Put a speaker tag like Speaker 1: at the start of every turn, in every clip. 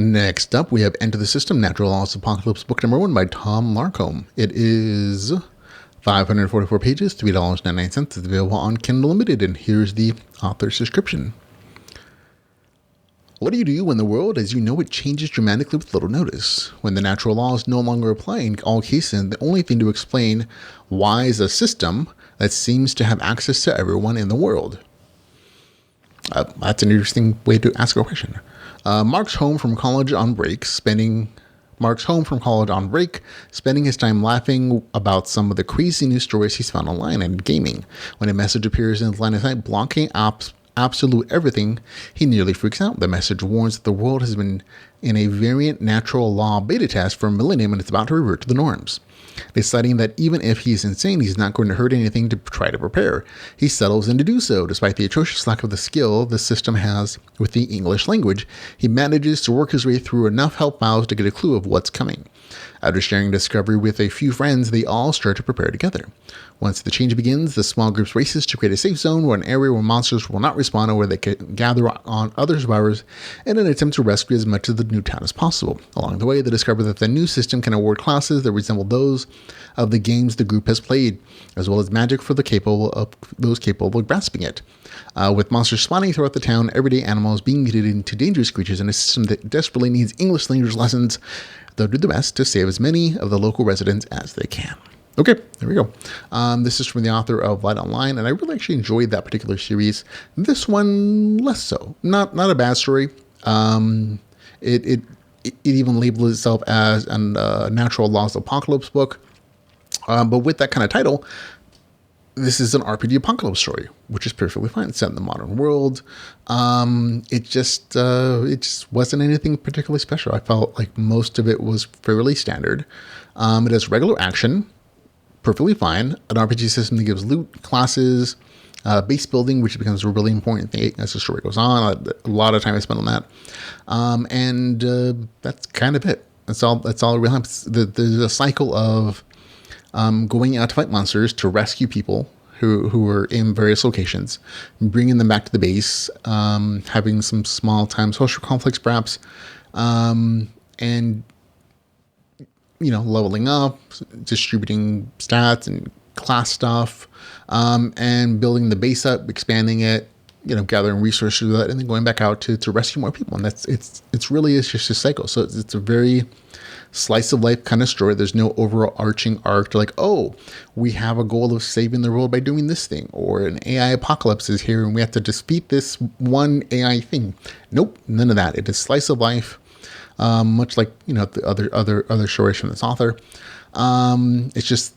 Speaker 1: Next up, we have Enter the System, Natural Laws Apocalypse, book number 1 by Tom Larcombe. It is 544 pages, $3.99. It's available on Kindle Unlimited, and here's the author's description. What do you do when the world as you know it changes dramatically with little notice? When the natural laws no longer apply in all cases, the only thing to explain why is a system that seems to have access to everyone in the world. That's an interesting way to ask a question. Mark's home from college on break, spending his time laughing about some of the crazy news stories he's found online and gaming. When a message appears in his line of sight blocking absolute everything, he nearly freaks out. The message warns that the world has been in a variant natural law beta test for a millennium and it's about to revert to the norms. Deciding that even if he's insane, he's not going to hurt anything to try to prepare. He settles in to do so. Despite the atrocious lack of the skill the system has with the English language, he manages to work his way through enough help files to get a clue of what's coming. After sharing discovery with a few friends, they all start to prepare together. Once the change begins, the small group races to create a safe zone or an area where monsters will not respawn or where they can gather on other survivors in an attempt to rescue as much of the new town as possible. Along the way, they discover that the new system can award classes that resemble those of the games the group has played, as well as magic for those capable of grasping it. With monsters spawning throughout the town, everyday animals being mutated into dangerous creatures, and a system that desperately needs English language lessons, they'll do their best to save as many of the local residents as they can. Okay, there we go. This is from the author of Light Online, and I really actually enjoyed that particular series. This one, less so. Not a bad story. It even labeled itself as a Natural Laws Apocalypse book. But with that kind of title, this is an RPG apocalypse story, which is perfectly fine. It's set in the modern world. It just wasn't anything particularly special. I felt like most of it was fairly standard. It has regular action, perfectly fine. An RPG system that gives loot, classes, base building, which becomes a really important thing as the story goes on. A lot of time I spent on that. And that's kind of it. That's all it really happens. There's a cycle of going out to fight monsters, to rescue people who are in various locations, bringing them back to the base, having some small time social conflicts perhaps, and leveling up, distributing stats and class stuff, and building the base up, expanding it, gathering resources with that, and then going back out to rescue more people. And it's really just a cycle. So it's a very slice of life kind of story. There's no overarching arc to like, oh, we have a goal of saving the world by doing this thing, or an AI apocalypse is here and we have to defeat this one AI thing. Nope, none of that. It is slice of life, much like the other stories from this author. It's just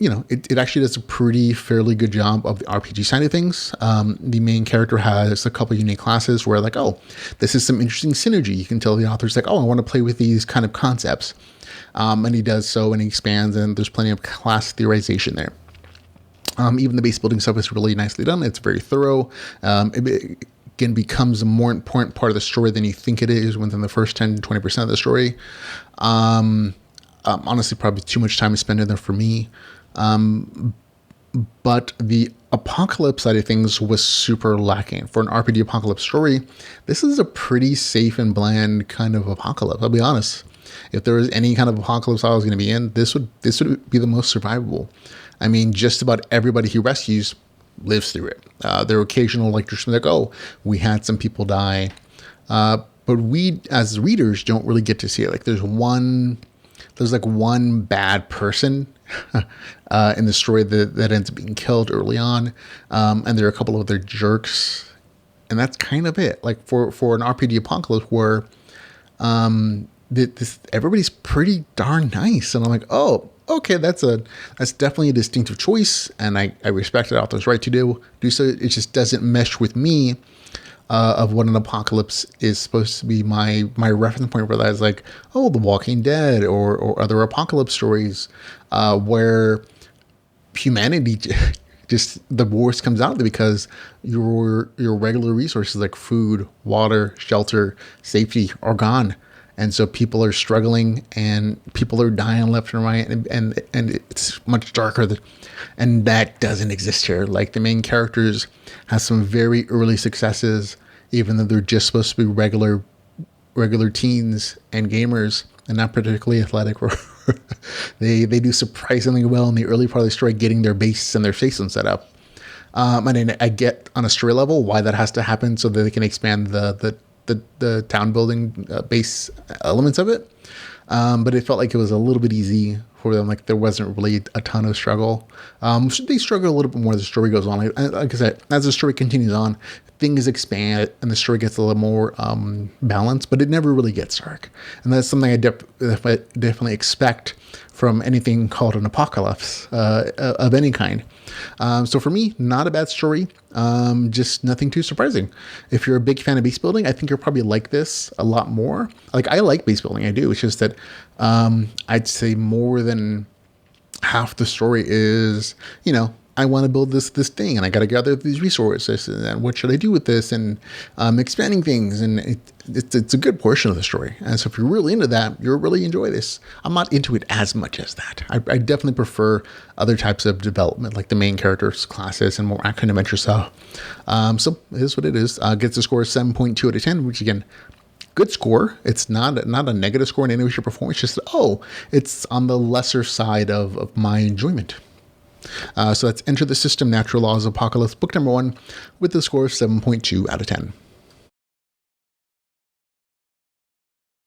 Speaker 1: it actually does a fairly good job of the RPG side of things. The main character has a couple of unique classes where like, oh, this is some interesting synergy. You can tell the author's like, oh, I want to play with these kind of concepts. And he does so, and he expands, and there's plenty of class theorization there. Even the base building stuff is really nicely done. It's very thorough. It again becomes a more important part of the story than you think it is within the first 10 to 20% of the story. Honestly, probably too much time is spent in there for me. But the apocalypse side of things was super lacking. For an RPG apocalypse story, this is a pretty safe and bland kind of apocalypse. I'll be honest. If there was any kind of apocalypse I was going to be in, this would be the most survivable. I mean, just about everybody he rescues lives through it. There are occasional like, oh, we had some people die. But we, as readers, don't really get to see it. Like there's one bad person in the story that ends up being killed early on, and there are a couple of other jerks, and that's kind of it. Like for an RPG apocalypse where everybody's pretty darn nice, and I'm like, oh, okay, that's definitely a distinctive choice, and I respect the author's right to do so. It just doesn't mesh with me. Of what an apocalypse is supposed to be my reference point for that is like, oh, The Walking Dead or other apocalypse stories where humanity just the worst comes out of it because your regular resources like food, water, shelter, safety are gone. And so people are struggling and people are dying left and right, and it's much darker and that doesn't exist here. Like the main characters have some very early successes, even though they're just supposed to be regular regular teens and gamers, and not particularly athletic. They do surprisingly well in the early part of the story, getting their base and their station set up. And I get on a story level why that has to happen so that they can expand the town building base elements of it. But it felt like it was a little bit easy for them. Like there wasn't really a ton of struggle. They struggle a little bit more as the story goes on. Like I said, as the story continues on, things expand and the story gets a little more balanced, but it never really gets dark. And that's something I definitely expect from anything called an apocalypse of any kind. So for me, not a bad story, just nothing too surprising. If you're a big fan of base building, I think you'll probably like this a lot more. Like I like base building, I do. It's just that I'd say more than half the story is, I want to build this thing, and I got to gather these resources, and what should I do with this, and expanding things, and it's a good portion of the story. And so if you're really into that, you'll really enjoy this. I'm not into it as much as that. I definitely prefer other types of development, like the main characters, classes, and more action adventure stuff. So it is what it is. Gets a score of 7.2 out of 10, which again, good score. It's not a negative score in any way, shape, or form. It's just, it's on the lesser side of my enjoyment. So that's Enter the System, Natural Laws of Apocalypse, book number 1, with the score of 7.2 out of 10.